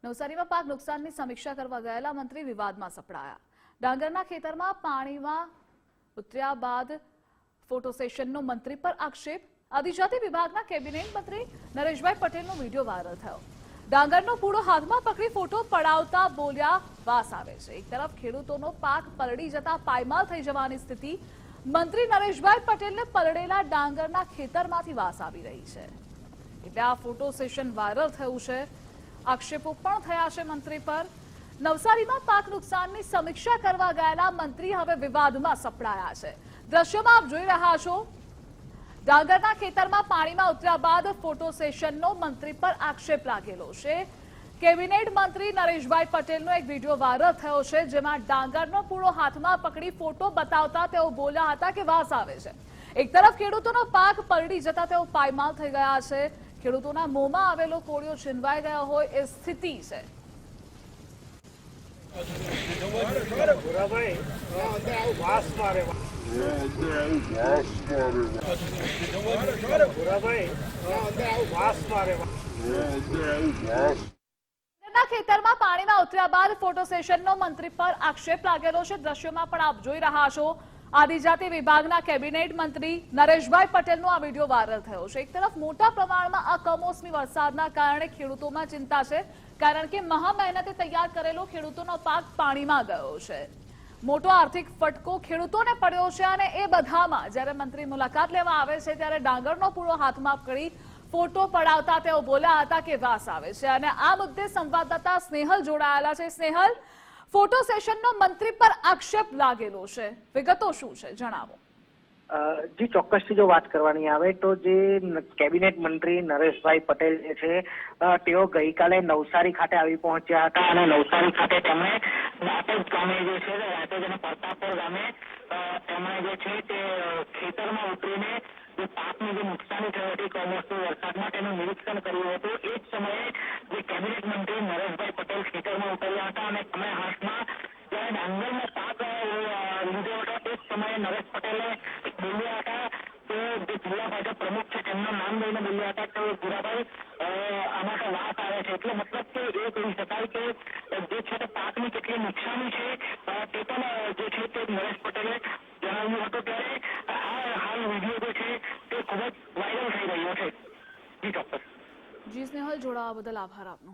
નવસારીમાં પાક નુકસાનની સમીક્ષા કરવા ગયેલા મંત્રી વિવાદમાં સપડાયા। ડાંગરના ખેતરમાં પાણીમાં ઉતર્યા બાદ ફોટો સેશનનો મંત્રી પર આક્ષેપ। આદિજાતિ વિભાગના કેબિનેટ મંત્રી નરેશભાઈ પટેલનો વિડીયો વાયરલ થયો। ડાંગરનો પૂળો હાથમાં પકડી ફોટો પડાવતા બોલ્યા વાસ આવે છે। એક તરફ ખેડૂતોનો પાક પલળી જતા પાયમાલ થઈ જવાની સ્થિતિ, મંત્રી નરેશભાઈ પટેલને પલળેલા ડાંગરના ખેતરમાંથી વાસ આવી રહી છે, એટલે આ ફોટો સેશન વાયરલ થયું છે। આક્ષેપો પણ થયા છે મંત્રી પર। નવસારીમાં પાક નુકસાનની સમીક્ષા કરવા ગયેલા મંત્રી હવે વિવાદમાં સપડાયા છે। દ્રશ્યમાં આપ જોઈ રહ્યા છો, ડાંગરના ખેતરમાં પાણીમાં ઉતર્યા બાદ ફોટો સેશનનો મંત્રી પર આક્ષેપ લાગેલો છે। કેબિનેટ મંત્રી નરેશભાઈ પટેલનો એક વિડીયો વાયરલ થયો છે, જેમાં ડાંગરનો પૂળો હાથમાં પકડી ફોટો બતાવતા તેઓ બોલ્યા હતા કે વાસ આવે છે। એક તરફ ખેડૂતોનો પાક પલળી જતા તેઓ પાયમાલ થઈ ગયા છે। ખેડૂતોના મોંમાં આવેલો કોળિયો છીનવાઈ ગયો હોય એ સ્થિતિ છે। ખેતરમાં પાણીમાં ઉતર્યા બાદ ફોટો સેશનનો મંત્રી પર આક્ષેપ લાગેલો છે। દ્રશ્યોમાં પણ આપ જોઈ રહ્યા છો, આદિજાતિ વિભાગના કેબિનેટ મંત્રી નરેશભાઈ પટેલનો આ વિડીયો વાયરલ થયો છે। એક તરફ મોટા પ્રમાણમાં આ કમોસમી વરસાદના કારણે ખેડૂતોમાં ચિંતા છે, કારણ કે મહા મહેનતે તૈયાર કરેલો ખેડૂતોનો પાક પાણીમાં ગયો છે। મોટો આર્થિક ફટકો ખેડૂતોને પડ્યો છે, અને એ બધામાં જ્યારે મંત્રી મુલાકાત લેવા આવે છે ત્યારે ડાંગરનો પૂળો હાથમાં પકડી ફોટો પડાવતા તેઓ બોલ્યા હતા કે વાસ આવે છે। અને આ મુદ્દે સંવાદદાતા સ્નેહલ જોડાયેલા છે। સ્નેહલ, ફોટો સેશનનો મંત્રી પર આક્ષેપ લાગેલો છે, વિગતો શું છે, જણાવો। જી, ચોક્કસથી જો વાત કરવાની આવે તો જે કેબિનેટ મંત્રી નરેશભાઈ પટેલ જે છે તેઓ ગઈકાલે નવસારી ખાતે આવી પહોંચ્યા હતા, અને નવસારી ખાતે તેમણે વાતજ ગામે જે છે વાતજ અને પ્રતાપપુર ગામે તેમણે જે છે તે ખેતરમાં ઉતરીને જે પાકની જે નુકસાની થઈ હતી કમોસમી વરસાદમાં તેનું નિરીક્ષણ કર્યું હતું। એ જ સમયે જે કેબિનેટ મંત્રી નરેશભાઈ પટેલ ખેતરમાં ઉતર્યા હતા, અને તેમણે હાથમાં જ્યારે ડાંગરનો પાક લીધો હતો તે જ સમયે નરેશ પટેલે બોલ્યા હતા કે જે જિલ્લા ભાજપ પ્રમુખ છે તેમનું નામ લઈને બોલ્યા હતા કે ભૂરાભાઈ આમાં તો વાત આવે છે। એટલે મતલબ કે એ કહી શકાય કે જે છે તે પાકની કેટલી નુકસાની છે તે પણ જે છે તે નરેશ પટેલે જણાવ્યું હતું। ત્યારે આ હાલ વિડીયો જે છે તે ખૂબ જ વાયરલ થઈ રહ્યો છે। જી ચોક્કસ। જી સ્નેહલ, જોડાવા બદલ આભાર આપનો।